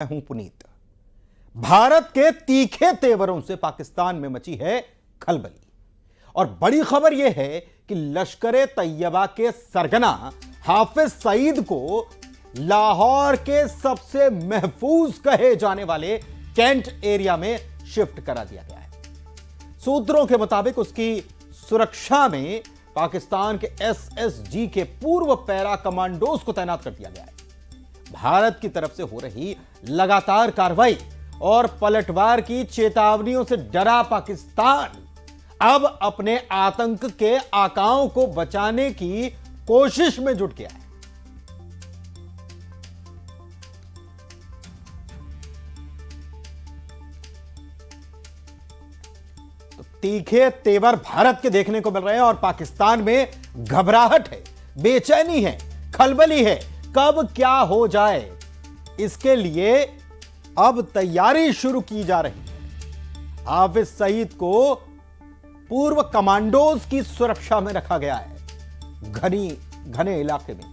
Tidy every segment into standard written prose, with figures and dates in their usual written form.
मैं हूं पुनीत। भारत के तीखे तेवरों से पाकिस्तान में मची है खलबली और बड़ी खबर यह है कि लश्कर तैयबा के सरगना हाफिज सईद को लाहौर के सबसे महफूज कहे जाने वाले कैंट एरिया में शिफ्ट करा दिया गया है। सूत्रों के मुताबिक उसकी सुरक्षा में पाकिस्तान के एसएसजी के पूर्व पैरा कमांडोज को तैनात कर दिया गया है। भारत की तरफ से हो रही लगातार कार्रवाई और पलटवार की चेतावनियों से डरा पाकिस्तान अब अपने आतंक के आकाओं को बचाने की कोशिश में जुट गया है। तो तीखे तेवर भारत के देखने को मिल रहे हैं और पाकिस्तान में घबराहट है, बेचैनी है, खलबली है। कब क्या हो जाए इसके लिए अब तैयारी शुरू की जा रही है। हाफिज सईद को पूर्व कमांडोज की सुरक्षा में रखा गया है घने इलाके में।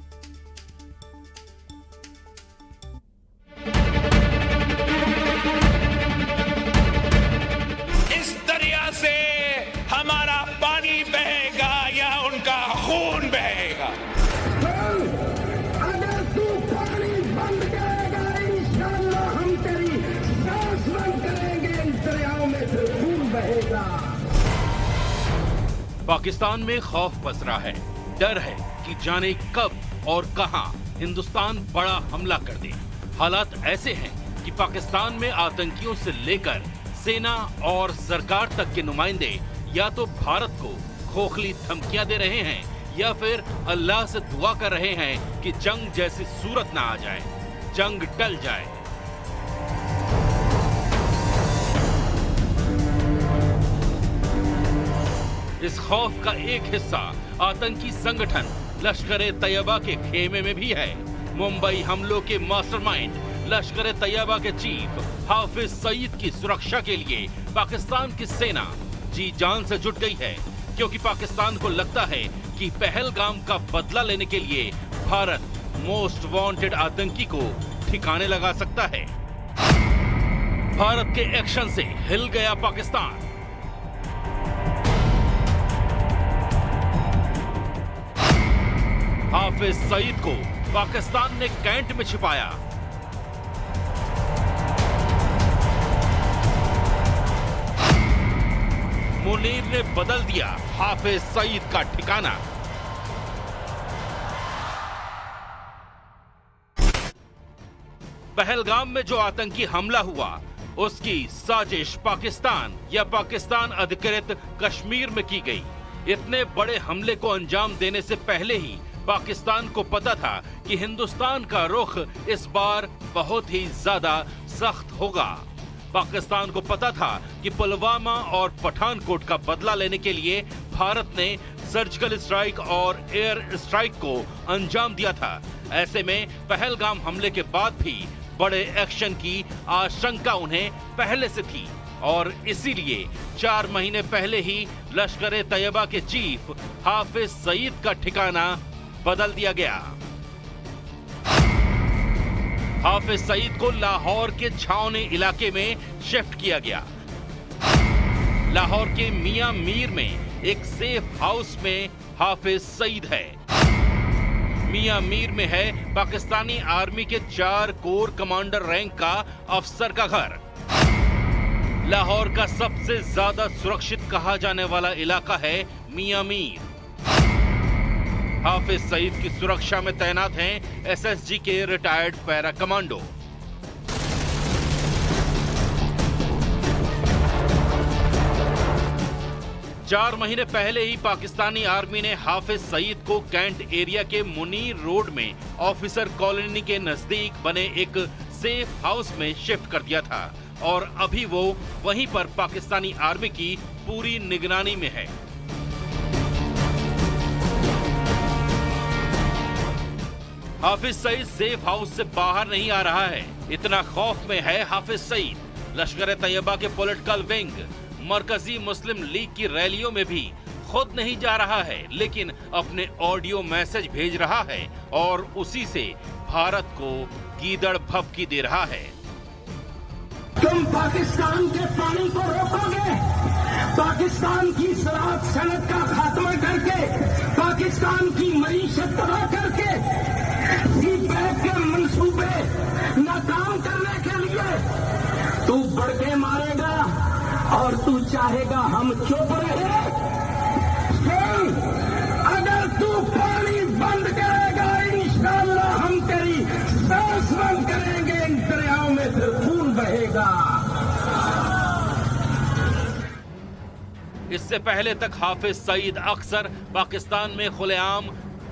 इस दरिया से हमारा पानी बहेगा या उनका खून बहेगा। अगर तू पानी बंद करेगा इंशाअल्लाह हम तेरी सांस बंद करेंगे, इस दरियाओं में से खून बहेगा। पाकिस्तान में खौफ पसरा है, डर है कि जाने कब और कहां हिंदुस्तान बड़ा हमला कर दे। हालात ऐसे हैं कि पाकिस्तान में आतंकियों से लेकर सेना और सरकार तक के नुमाइंदे या तो भारत को खोखली धमकियां दे रहे हैं या फिर अल्लाह से दुआ कर रहे हैं कि जंग जैसी सूरत ना आ जाए, जंग टल जाए। इस खौफ का एक हिस्सा आतंकी संगठन लश्कर तैयबा के खेमे में भी है। मुंबई हमलों के मास्टरमाइंड लश्कर तैयबा के चीफ हाफिज सईद की सुरक्षा के लिए पाकिस्तान की सेना जी जान से जुट गई है, क्योंकि पाकिस्तान को लगता है कि पहलगाम का बदला लेने के लिए भारत मोस्ट वांटेड आतंकी को ठिकाने लगा सकता है। भारत के एक्शन से हिल गया पाकिस्तान। हाफिज सईद को पाकिस्तान ने कैंट में छिपाया। मुनीर ने बदल दिया हाफिज सईद का ठिकाना। पहलगाम में जो आतंकी हमला हुआ उसकी साजिश पाकिस्तान या पाकिस्तान अधिकृत कश्मीर में की गई। इतने बड़े हमले को अंजाम देने से पहले ही पाकिस्तान को पता था कि हिंदुस्तान का रुख इस बार बहुत ही ज्यादा सख्त होगा। पाकिस्तान को पता था कि पुलवामा और पठानकोट का बदला लेने के लिए भारत ने सर्जिकल स्ट्राइक और एयर स्ट्राइक को अंजाम दिया था। ऐसे में पहलगाम हमले के बाद भी बड़े एक्शन की आशंका उन्हें पहले से थी और इसीलिए 4 महीने पहले ही लश्कर तैयबा के चीफ हाफिज सईद का ठिकाना बदल दिया गया। हाफिज सईद को लाहौर के छावनी इलाके में शिफ्ट किया गया। लाहौर के मियां मीर में एक सेफ हाउस में हाफिज सईद है। मियां मीर में है पाकिस्तानी आर्मी के 4 कोर कमांडर रैंक का अफसर का घर। लाहौर का सबसे ज्यादा सुरक्षित कहा जाने वाला इलाका है मियां मीर। हाफिज सईद की सुरक्षा में तैनात हैं एसएसजी के रिटायर्ड पैरा कमांडो। चार महीने पहले ही पाकिस्तानी आर्मी ने हाफिज सईद को कैंट एरिया के मुनीर रोड में ऑफिसर कॉलोनी के नजदीक बने एक सेफ हाउस में शिफ्ट कर दिया था और अभी वो वहीं पर पाकिस्तानी आर्मी की पूरी निगरानी में है। हाफिज सईद सेफ हाउस से बाहर नहीं आ रहा है। इतना खौफ में है हाफिज सईद। लश्कर तैयबा के पॉलिटिकल विंग मरकजी मुस्लिम लीग की रैलियों में भी खुद नहीं जा रहा है, लेकिन अपने ऑडियो मैसेज भेज रहा है और उसी से भारत को गीदड़ भभकी दे रहा है। तुम पाकिस्तान के पानी को रोकोगे, पाकिस्तान की शराब सनत का खात्मा करके, पाकिस्तान की मईशत तबाह करके, सीपैक के मंसूबे नाकाम करने के लिए तू बढ़ के मारेगा और तू चाहेगा हम चुप रहे। सुन, अगर तू पानी बंद करेगा इंशाअल्लाह हम तेरी सांस बंद करेंगे, इन दरियाओं में फिर खून बहेगा। इससे पहले तक हाफिज सईद अक्सर पाकिस्तान में खुलेआम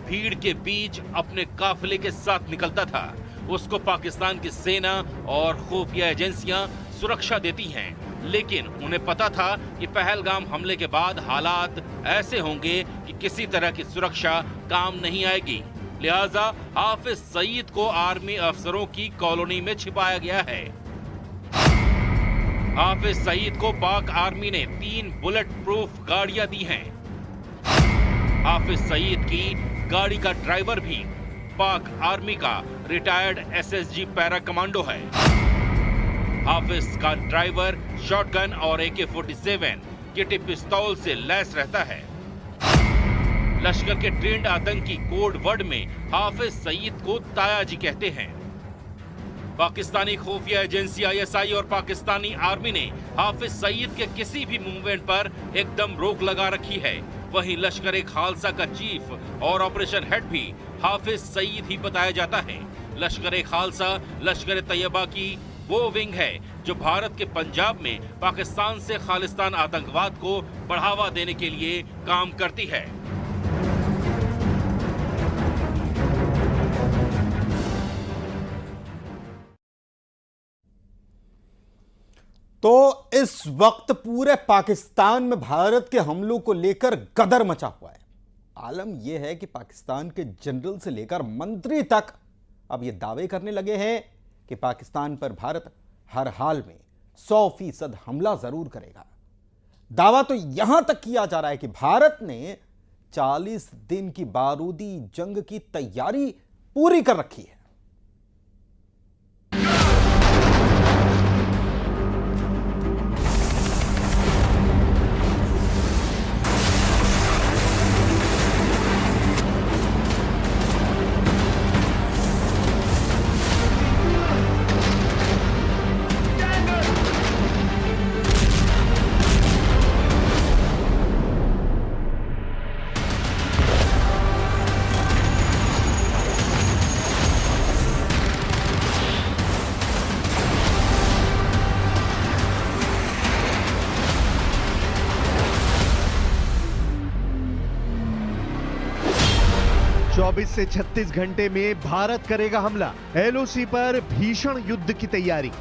भीड़ के बीच अपने काफिले के साथ निकलता था। उसको पाकिस्तान की सेना और खुफिया एजेंसियां सुरक्षा देती हैं, लेकिन उन्हें पता था कि पहलगाम हमले के बाद हालात ऐसे होंगे कि किसी तरह की सुरक्षा काम नहीं आएगी। लिहाजा हाफिज सईद को आर्मी अफसरों की कॉलोनी में छिपाया गया है। हाफिज सईद को पाक आर्मी ने 3 बुलेट प्रूफ गाड़ियां दी हैं। हाफिज सईद की गाड़ी का ड्राइवर भी पाक आर्मी का रिटायर्ड एसएसजी पैरा कमांडो है। हाफिज का ड्राइवर शॉटगन और AK-47 किटी पिस्तौल से लैस रहता है। लश्कर के ट्रेंड आतंकी कोड वर्ड में हाफिज सईद को तायाजी कहते हैं। पाकिस्तानी खुफिया एजेंसी ISI और पाकिस्तानी आर्मी ने हाफिज सईद के किसी भी मूवमेंट पर एकदम रोक लगा रखी है। वहीं लश्कर खालसा का चीफ और ऑपरेशन हेड भी हाफिज सईद ही बताया जाता है। लश्कर खालसा लश्कर तैयबा की वो विंग है जो भारत के पंजाब में पाकिस्तान से खालिस्तान आतंकवाद को बढ़ावा देने के लिए काम करती है। तो इस वक्त पूरे पाकिस्तान में भारत के हमलों को लेकर गदर मचा हुआ है। आलम यह है कि पाकिस्तान के जनरल से लेकर मंत्री तक अब यह दावे करने लगे हैं कि पाकिस्तान पर भारत हर हाल में 100% हमला जरूर करेगा। दावा तो यहां तक किया जा रहा है कि भारत ने 40 दिन की बारूदी जंग की तैयारी पूरी कर रखी है। से 36 घंटे में भारत करेगा हमला। LOC पर भीषण युद्ध की तैयारी।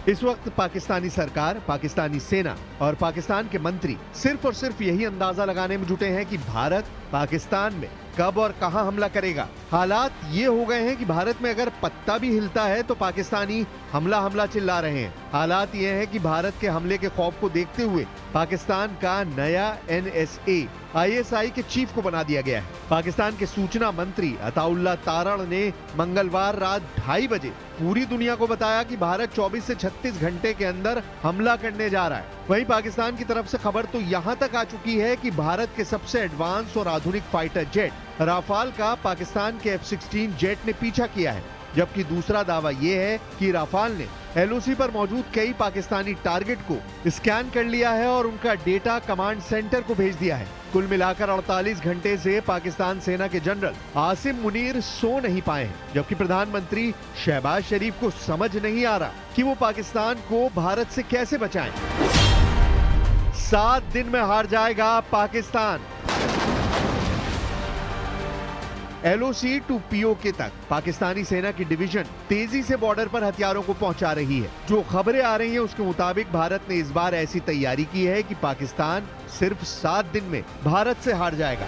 इस वक्त पाकिस्तानी सरकार, पाकिस्तानी सेना और पाकिस्तान के मंत्री सिर्फ और सिर्फ यही अंदाजा लगाने में जुटे हैं कि भारत पाकिस्तान में कब और कहां हमला करेगा। हालात ये हो गए हैं कि भारत में अगर पत्ता भी हिलता है तो पाकिस्तानी हमला हमला चिल्ला रहे हैं। हालात ये हैं कि भारत के हमले के खौफ को देखते हुए पाकिस्तान का नया NSA ISI के चीफ को बना दिया गया है। पाकिस्तान के सूचना मंत्री अताउल्ला तारण ने मंगलवार रात 2:30 बजे पूरी दुनिया को बताया कि भारत 24 से 36 घंटे के अंदर हमला करने जा रहा है। वहीं पाकिस्तान की तरफ से खबर तो यहां तक आ चुकी है कि भारत के सबसे एडवांस और आधुनिक फाइटर जेट राफाल का पाकिस्तान के F-16 जेट ने पीछा किया है। जबकि दूसरा दावा यह है कि राफाल ने LOC पर मौजूद कई पाकिस्तानी टारगेट को स्कैन कर लिया है और उनका डेटा कमांड सेंटर को भेज दिया है। कुल मिलाकर 48 घंटे से पाकिस्तान सेना के जनरल आसिम मुनीर सो नहीं पाए हैं, जबकि प्रधानमंत्री शहबाज शरीफ को समझ नहीं आ रहा कि वो पाकिस्तान को भारत से कैसे बचाएं। 7 दिन में हार जाएगा पाकिस्तान। LOC to POK तक पाकिस्तानी सेना की डिवीजन तेजी से बॉर्डर पर हथियारों को पहुंचा रही है। जो खबरें आ रही हैं उसके मुताबिक भारत ने इस बार ऐसी तैयारी की है कि पाकिस्तान सिर्फ 7 दिन में भारत से हार जाएगा।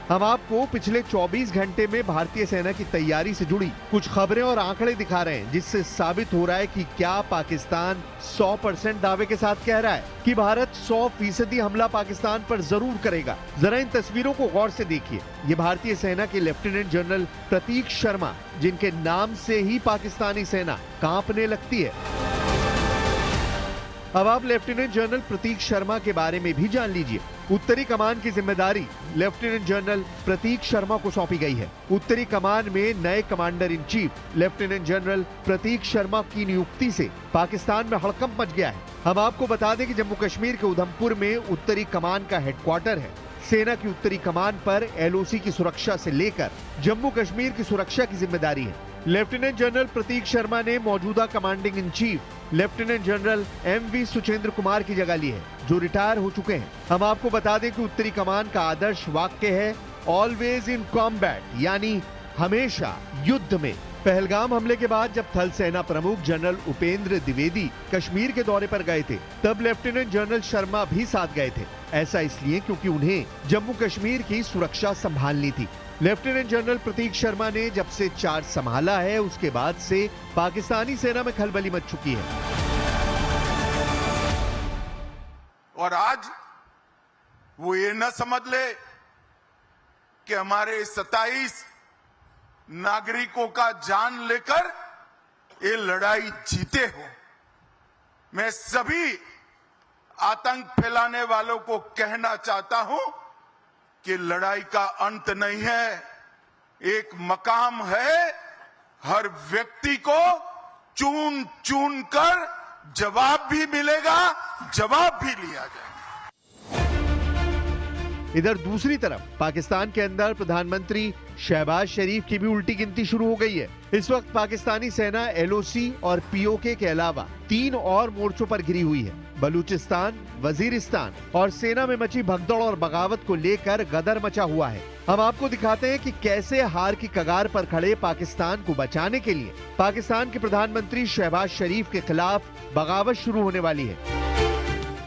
हम आपको पिछले 24 घंटे में भारतीय सेना की तैयारी से जुड़ी कुछ खबरें और आंकड़े दिखा रहे हैं, जिससे साबित हो रहा है कि क्या पाकिस्तान 100% दावे के साथ कह रहा है कि भारत 100% हमला पाकिस्तान पर जरूर करेगा। जरा इन तस्वीरों को गौर से देखिए। ये भारतीय सेना के लेफ्टिनेंट जनरल प्रतीक शर्मा, जिनके नाम से ही पाकिस्तानी सेना कांपने लगती है। अब आप लेफ्टिनेंट जनरल प्रतीक शर्मा के बारे में भी जान लीजिए। उत्तरी कमान की जिम्मेदारी लेफ्टिनेंट जनरल प्रतीक शर्मा को सौंपी गई है। उत्तरी कमान में नए commander in chief lieutenant general Prateek Sharma की नियुक्ति से पाकिस्तान में हड़कंप मच गया है। हम आपको बता दें कि जम्मू कश्मीर के उधमपुर में उत्तरी कमान का हेडक्वार्टर है। सेना की उत्तरी कमान पर LOC की सुरक्षा से लेकर जम्मू कश्मीर की सुरक्षा की जिम्मेदारी है। लेफ्टिनेंट जनरल प्रतीक शर्मा ने मौजूदा commanding in chief lieutenant general MV Suchindra Kumar की जगह ली है, जो रिटायर हो चुके हैं। हम आपको बता दें कि उत्तरी कमान का आदर्श वाक्य है ऑलवेज इन कॉम्बैट, यानी हमेशा युद्ध में। पहलगाम हमले के बाद जब थल सेना प्रमुख जनरल उपेंद्र द्विवेदी कश्मीर के दौरे पर गए थे, तब लेफ्टिनेंट जनरल शर्मा भी साथ गए थे। ऐसा इसलिए क्योंकि उन्हें जम्मू कश्मीर की सुरक्षा संभालनी थी। लेफ्टिनेंट जनरल प्रतीक शर्मा ने जब से चार्ज संभाला है, उसके बाद से पाकिस्तानी सेना में खलबली मच चुकी है। और आज वो ये न समझ ले कि हमारे 27 नागरिकों का जान लेकर ये लड़ाई जीते हो। मैं सभी आतंक फैलाने वालों को कहना चाहता हूं कि लड़ाई का अंत नहीं है, एक मकाम है। हर व्यक्ति को चुन चुन कर जवाब भी मिलेगा, जवाब भी लिया जाएगा। इधर दूसरी तरफ पाकिस्तान के अंदर प्रधानमंत्री शहबाज शरीफ की भी उल्टी गिनती शुरू हो गई है। इस वक्त पाकिस्तानी सेना LOC और POK के अलावा 3 और मोर्चों पर घिरी हुई है। बलूचिस्तान, वजीरिस्तान और सेना में मची भगदड़ और बगावत को लेकर गदर मचा हुआ है। हम आपको दिखाते हैं कि कैसे हार की कगार पर खड़े पाकिस्तान को बचाने के लिए पाकिस्तान के प्रधानमंत्री शहबाज शरीफ के खिलाफ बगावत शुरू होने वाली है।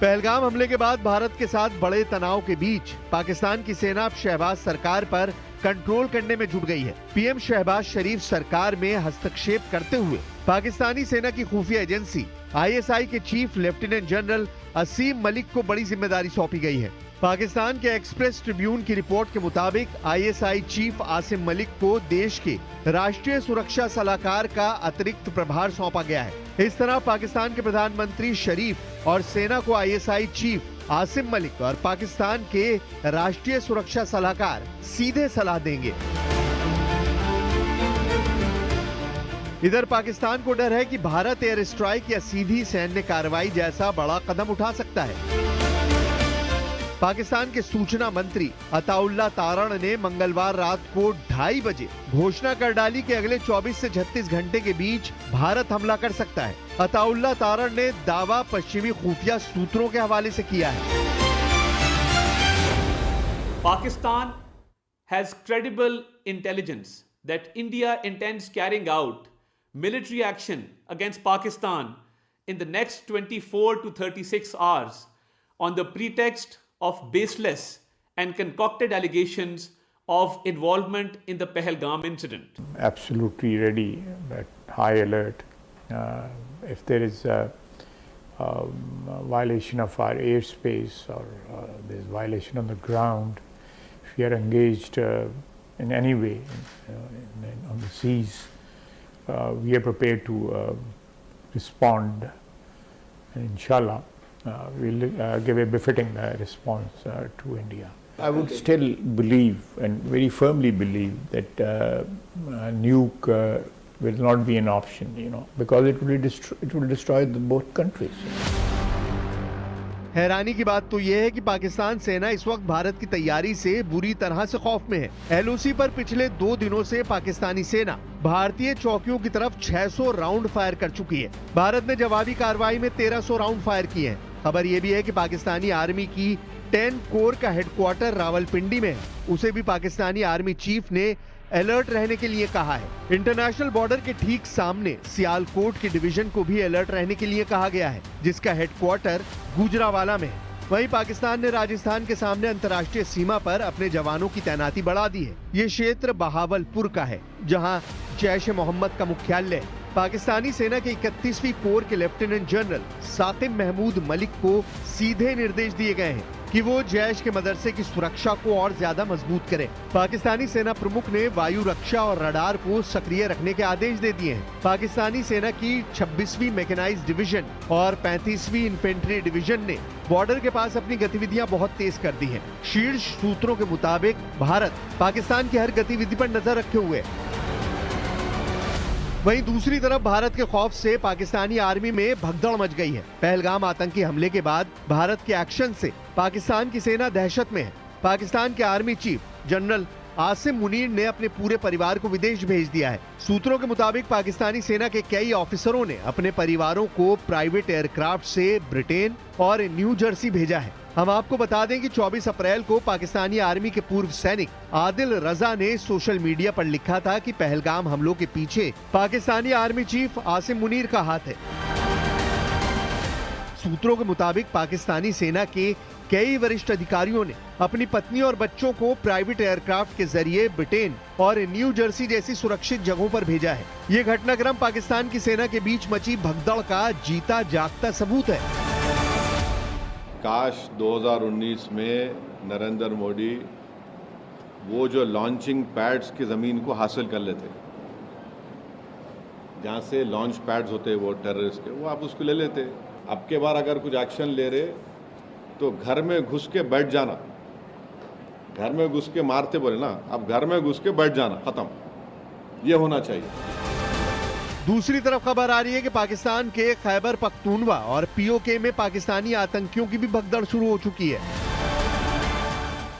पहलगाम हमले के बाद भारत के साथ बड़े तनाव के बीच पाकिस्तान की सेना अब शहबाज सरकार पर कंट्रोल करने में जुट गई है। PM शहबाज शरीफ सरकार में हस्तक्षेप करते हुए पाकिस्तानी सेना की खुफिया एजेंसी ISI के चीफ लेफ्टिनेंट जनरल असीम मलिक को बड़ी जिम्मेदारी सौंपी गई है। पाकिस्तान के एक्सप्रेस ट्रिब्यून की रिपोर्ट के मुताबिक ISI चीफ आसिम मलिक को देश के राष्ट्रीय सुरक्षा सलाहकार का अतिरिक्त प्रभार सौंपा गया है। इस तरह पाकिस्तान के प्रधानमंत्री शरीफ और सेना को ISI चीफ आसिम मलिक और पाकिस्तान के राष्ट्रीय सुरक्षा सलाहकार सीधे सलाह देंगे। इधर पाकिस्तान को डर है कि भारत एयर स्ट्राइक या सीधी सैन्य कार्रवाई जैसा बड़ा कदम उठा सकता है। पाकिस्तान के सूचना मंत्री अताउल्ला तारण ने मंगलवार रात को 2:30 बजे घोषणा कर डाली कि अगले 24 से 36 घंटे के बीच भारत हमला कर सकता है। अताउल्ला तारण ने दावा पश्चिमी खुफिया सूत्रों के हवाले से किया है। Pakistan has credible intelligence that India intends carrying out military action against Pakistan in the next 24 to 36 hours on the pretext of baseless and concocted allegations of involvement in the Pahalgam incident. Absolutely ready, at high alert. If there is a violation of our airspace or there is violation on the ground, if we are engaged in any way on the seas, we are prepared to respond, and inshallah we'll give a befitting response to India. I would still believe and very firmly believe that nuke will not be an option, because it will destroy both countries. हैरानी की बात तो यह है कि पाकिस्तान सेना इस वक्त भारत की तैयारी से बुरी तरह से खौफ में है। LOC पर पिछले 2 दिनों से पाकिस्तानी सेना भारतीय चौकियों की तरफ 600 राउंड फायर कर चुकी है। भारत ने जवाबी कार्रवाई में 1300 राउंड फायर किए हैं। खबर यह भी है कि पाकिस्तानी आर्मी की 10 कोर का हेडक्वार्टर रावलपिंडी में है। उसे भी पाकिस्तानी आर्मी चीफ ने अलर्ट रहने के लिए कहा है। इंटरनेशनल बॉर्डर के ठीक सामने सियालकोट की डिवीजन को भी अलर्ट रहने के लिए कहा गया है, जिसका हेडक्वार्टर गुजरावाला में है। वहीं पाकिस्तान ने राजस्थान के सामने अंतर्राष्ट्रीय सीमा पर अपने जवानों की तैनाती बढ़ा दी है। ये क्षेत्र बहावलपुर का है, जहां जैश ए मोहम्मद का मुख्यालय है। पाकिस्तानी सेना के 31वीं कोर के लेफ्टिनेंट जनरल साकिब महमूद मलिक को सीधे निर्देश दिए गए हैं कि वो जैश के मदरसे की सुरक्षा को और ज्यादा मजबूत करें। पाकिस्तानी सेना प्रमुख ने वायु रक्षा और रडार को सक्रिय रखने के आदेश दे दिए हैं। पाकिस्तानी सेना की 26वीं मैकेनाइज्ड डिवीजन और 35वीं इन्फेंट्री डिवीजन ने बॉर्डर के पास अपनी गतिविधियां बहुत तेज कर दी हैं। शीर्ष सूत्रों के मुताबिक भारत पाकिस्तान की हर गतिविधि पर नजर रखे हुए है। वहीं दूसरी तरफ भारत के खौफ से पाकिस्तानी आर्मी में भगदड़ मच गई है। पहलगाम आतंकी हमले के बाद भारत के एक्शन से पाकिस्तान की सेना दहशत में है। पाकिस्तान के army chief general Asim Munir ने अपने पूरे परिवार को विदेश भेज दिया है। सूत्रों के मुताबिक पाकिस्तानी सेना के कई ऑफिसरों ने अपने परिवारों को प्राइवेट एयरक्राफ्ट से ब्रिटेन और न्यू जर्सी भेजा है। हम आपको बता दें कि 24 अप्रैल को पाकिस्तानी आर्मी के पूर्व सैनिक आदिल रजा ने सोशल मीडिया पर लिखा था कि पहलगाम हमलों के पीछे पाकिस्तानी आर्मी चीफ आसिम मुनीर का हाथ है। सूत्रों के मुताबिक पाकिस्तानी सेना के कई वरिष्ठ अधिकारियों ने अपनी पत्नी और बच्चों को प्राइवेट एयरक्राफ्ट के जरिए ब्रिटेन और न्यू जर्सी जैसी सुरक्षित जगहों पर भेजा है। ये घटनाक्रम पाकिस्तान की सेना के बीच मची भगदड़ का जीता जागता सबूत है। काश 2019 में नरेंद्र मोदी वो जो लॉन्चिंग पैड्स की ज़मीन को हासिल कर लेते, जहाँ से लॉन्च पैड्स होते वो टेररिस्ट के, वो आप उसको ले लेते। अब के बार अगर कुछ एक्शन ले रहे तो घर में घुस के बैठ जाना, घर में घुस के मारते बोले ना, अब घर में घुस के बैठ जाना, खत्म, ये होना चाहिए। दूसरी तरफ खबर आ रही है कि पाकिस्तान के खैबर पख्तूनवा और पीओके में पाकिस्तानी आतंकियों की भी भगदड़ शुरू हो चुकी है।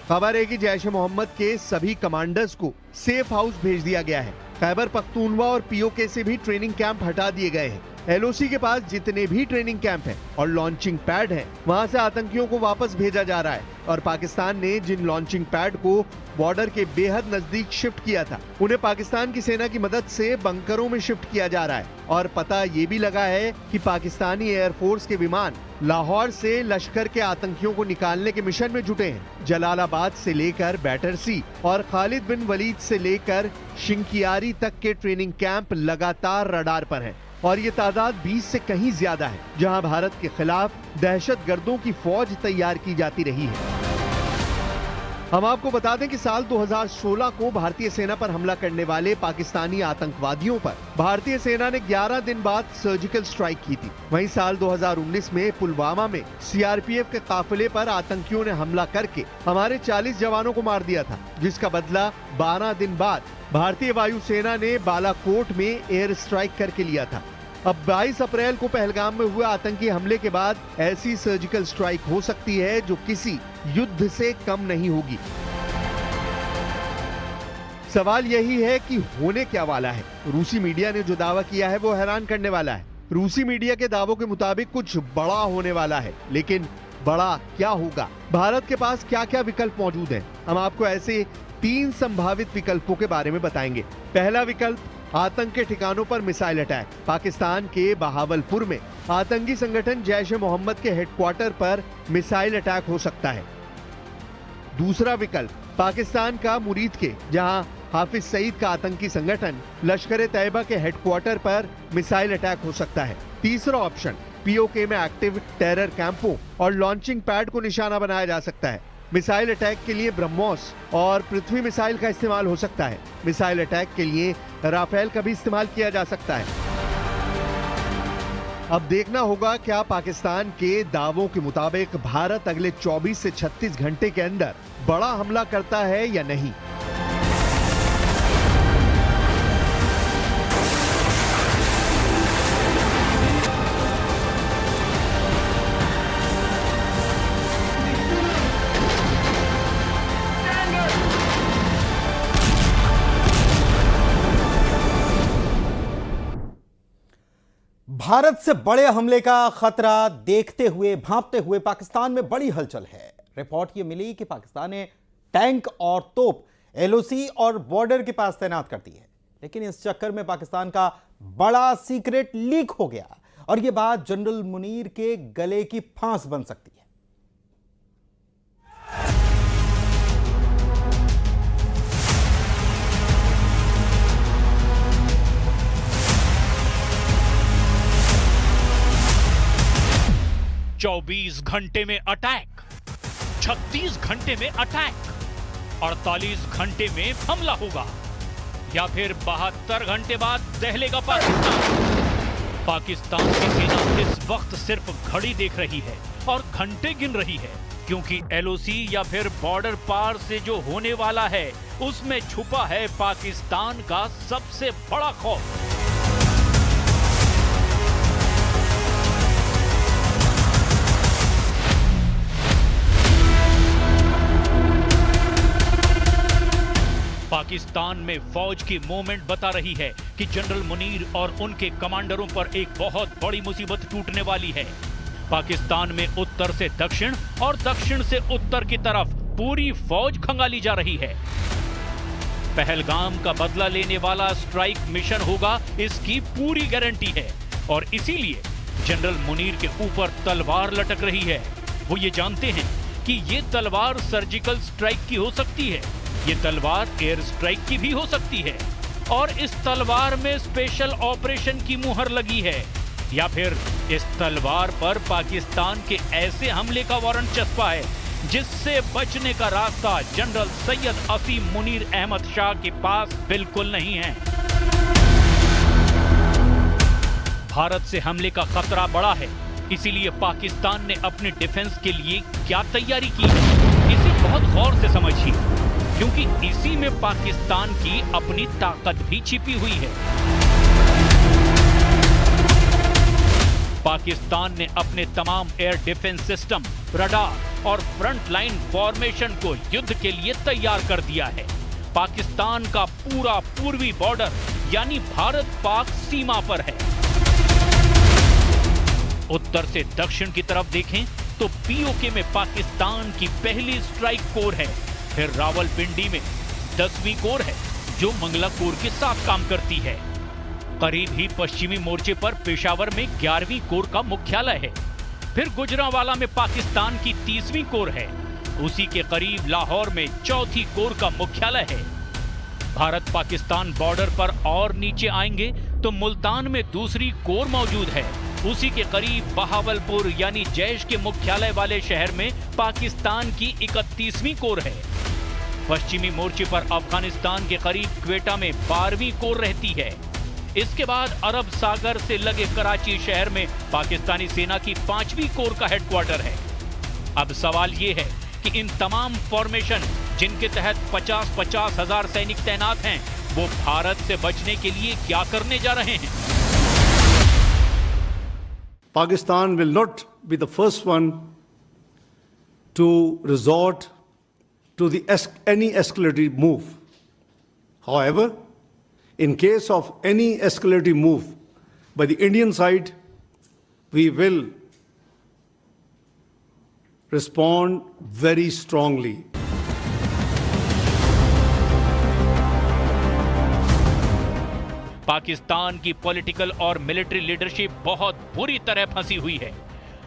खबर है कि जैश ए मोहम्मद के सभी कमांडर्स को सेफ हाउस भेज दिया गया है। खैबर पख्तूनवा और पीओके से भी ट्रेनिंग कैंप हटा दिए गए हैं। एलओसी के पास जितने भी ट्रेनिंग कैंप हैं और लॉन्चिंग पैड हैं, वहां से आतंकियों को वापस भेजा जा रहा है। और पाकिस्तान ने जिन लॉन्चिंग पैड को बॉर्डर के बेहद नजदीक शिफ्ट किया था, उन्हें पाकिस्तान की सेना की मदद से बंकरों में शिफ्ट किया जा रहा है। और पता ये भी लगा है कि पाकिस्तानी एयरफोर्स के विमान लाहौर से लश्कर के आतंकियों को निकालने के मिशन में जुटे हैं। जलालाबाद से लेकर बैटरसी और खालिद बिन वलीद से लेकर शिंकियारी तक के ट्रेनिंग कैंप लगातार रडार पर हैं। और ये तादाद 20 से कहीं ज्यादा है, जहां भारत के खिलाफ दहशतगर्दों की फौज तैयार की जाती रही है। हम आपको बता दें कि साल 2016 को भारतीय सेना पर हमला करने वाले पाकिस्तानी आतंकवादियों पर भारतीय सेना ने 11 दिन बाद सर्जिकल स्ट्राइक की थी। वहीं साल 2019 में पुलवामा में सीआरपीएफ के काफिले पर आतंकियों ने हमला करके हमारे 40 जवानों को मार दिया था, जिसका बदला 12 दिन बाद भारतीय वायुसेना ने बालाकोट में एयर स्ट्राइक करके लिया था। अब 22 अप्रैल को पहलगाम में हुए आतंकी हमले के बाद ऐसी सर्जिकल स्ट्राइक हो सकती है जो किसी युद्ध से कम नहीं होगी। सवाल यही है कि होने क्या वाला है। रूसी मीडिया ने जो दावा किया है वो हैरान करने वाला है। रूसी मीडिया के दावों के मुताबिक कुछ बड़ा होने वाला है, लेकिन बड़ा क्या होगा? भारत के पास क्या क्या विकल्प मौजूद हैं? हम आपको ऐसे 3 संभावित विकल्पों के बारे में बताएंगे। पहला विकल्प, आतंक के ठिकानों पर मिसाइल अटैक। पाकिस्तान के बहावलपुर में आतंकी संगठन जैश ए मोहम्मद के हेडक्वार्टर पर मिसाइल अटैक हो सकता है। दूसरा विकल्प, पाकिस्तान का मुरीद के, जहां हाफिज सईद का आतंकी संगठन लश्कर-ए-तैयबा के हेडक्वार्टर पर मिसाइल अटैक हो सकता है। तीसरा ऑप्शन, पीओके में एक्टिव टेरर कैंपों और लॉन्चिंग पैड को निशाना बनाया जा सकता है। मिसाइल अटैक के लिए ब्रह्मोस और पृथ्वी मिसाइल का इस्तेमाल हो सकता है। मिसाइल अटैक के लिए राफेल का भी इस्तेमाल किया जा सकता है। अब देखना होगा क्या पाकिस्तान के दावों के मुताबिक भारत अगले 24 से 36 घंटे के अंदर बड़ा हमला करता है या नहीं। भारत से बड़े हमले का खतरा देखते हुए भांपते हुए पाकिस्तान में बड़ी हलचल है। रिपोर्ट ये मिली कि पाकिस्तान ने टैंक और तोप एलओसी और बॉर्डर के पास तैनात कर दी है, लेकिन इस चक्कर में पाकिस्तान का बड़ा सीक्रेट लीक हो गया और यह बात जनरल मुनीर के गले की फांस बन सकती है। 24 घंटे में अटैक, 36 घंटे में अटैक, 48 घंटे में हमला होगा या फिर 72 घंटे बाद दहलेगा पाकिस्तान। पाकिस्तान की सेना इस वक्त सिर्फ घड़ी देख रही है और घंटे गिन रही है, क्योंकि एलओसी या फिर बॉर्डर पार से जो होने वाला है उसमें छुपा है पाकिस्तान का सबसे बड़ा खौफ। पाकिस्तान में फौज की मूवमेंट बता रही है कि जनरल मुनीर और उनके कमांडरों पर एक बहुत बड़ी मुसीबत टूटने वाली है। पाकिस्तान में उत्तर से दक्षिण और दक्षिण से उत्तर की तरफ पूरी फौज खंगाली जा रही है। पहलगाम का बदला लेने वाला स्ट्राइक मिशन होगा, इसकी पूरी गारंटी है और इसीलिए जनरल मुनीर के ऊपर तलवार लटक रही है। वो ये जानते हैं कि ये तलवार सर्जिकल स्ट्राइक की हो सकती है, ये तलवार एयर स्ट्राइक की भी हो सकती है और इस तलवार में स्पेशल ऑपरेशन की मुहर लगी है, या फिर इस तलवार पर पाकिस्तान के ऐसे हमले का वारंट चस्पा है जिससे बचने का रास्ता जनरल सैयद असीम मुनीर अहमद शाह के पास बिल्कुल नहीं है। भारत से हमले का खतरा बड़ा है, इसीलिए पाकिस्तान ने अपने डिफेंस के लिए क्या तैयारी की है, इसे बहुत गौर से समझिए, क्योंकि इसी में पाकिस्तान की अपनी ताकत भी छिपी हुई है। पाकिस्तान ने अपने तमाम एयर डिफेंस सिस्टम, रडार और फ्रंट लाइन फॉर्मेशन को युद्ध के लिए तैयार कर दिया है। पाकिस्तान का पूरा पूर्वी बॉर्डर यानी भारत पाक सीमा पर है। उत्तर से दक्षिण की तरफ देखें तो पीओके में पाकिस्तान की पहली स्ट्राइक कोर है, फिर रावलपिंडी में 10वीं कोर है जो मंगला कोर के साथ काम करती है। करीब ही पश्चिमी मोर्चे पर पेशावर में 11वीं कोर का मुख्यालय है, फिर गुजरांवाला में पाकिस्तान की 30वीं कोर है, उसी के करीब लाहौर में 4थी कोर का मुख्यालय है। भारत पाकिस्तान बॉर्डर पर और नीचे आएंगे तो मुल्तान में 2री कोर मौजूद है, उसी के करीब बहावलपुर यानी जैश के मुख्यालय वाले शहर में पाकिस्तान की 31वीं कोर है। पश्चिमी मोर्चे पर अफगानिस्तान के करीब क्वेटा में 12वीं कोर रहती है। इसके बाद अरब सागर से लगे कराची शहर में पाकिस्तानी सेना की 5वीं कोर का हेडक्वार्टर है। अब सवाल ये है कि इन तमाम फॉर्मेशन जिनके तहत 50-50 हजार सैनिक तैनात हैं, वो भारत से बचने के लिए क्या करने जा रहे हैं? Pakistan will not be the first one to resort to any escalatory move. However, in case of any escalatory move by the Indian side, we will respond very strongly. Pakistan की पॉलिटिकल और मिलिट्री लीडरशिप बहुत बुरी तरह फंसी हुई है।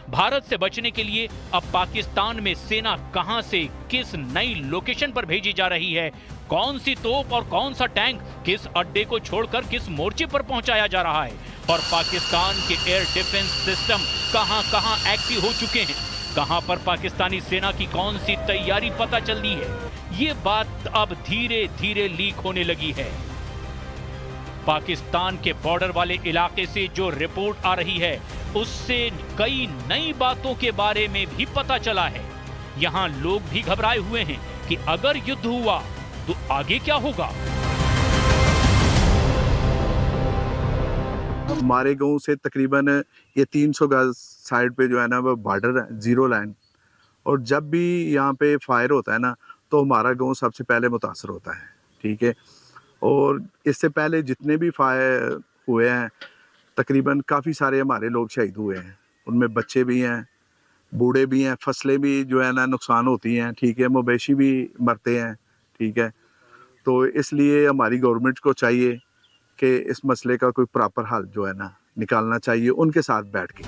भारत से बचने के लिए अब पाकिस्तान में सेना कहां से किस नई लोकेशन पर भेजी जा रही है, कौन सी तोप और कौन सा टैंक किस अड्डे को छोड़कर किस मोर्चे पर पहुंचाया जा रहा है, और पाकिस्तान के एयर डिफेंस सिस्टम कहां-कहां एक्टिव हो चुके हैं, कहां पर पाकिस्तानी सेना की कौन सी तैयारी पता चल रही है, ये बात अब धीरे-धीरे लीक होने लगी है। पाकिस्तान के बॉर्डर वाले इलाके से जो रिपोर्ट आ रही है उससे कई नई बातों के बारे में भी पता चला है। यहां लोग भी घबराए हुए हैं कि अगर युद्ध हुआ तो आगे क्या होगा। हमारे गांव से तकरीबन ये 300 गज साइड पे जो है ना वो बॉर्डर है, जीरो लाइन, और जब भी यहाँ पे फायर होता है ना तो हमारा गांव सबसे पहले मुतासर होता है। ठीक है, और इससे पहले जितने भी फायर हुए हैं तकरीबन काफ़ी सारे हमारे लोग शहीद हुए हैं, उनमें बच्चे भी हैं, बूढ़े भी हैं, फसलें भी जो है ना नुकसान होती हैं। ठीक है, मवेशी भी मरते हैं। ठीक है, तो इसलिए हमारी गवर्नमेंट को चाहिए कि इस मसले का कोई प्रॉपर हल जो है ना निकालना चाहिए उनके साथ बैठ के।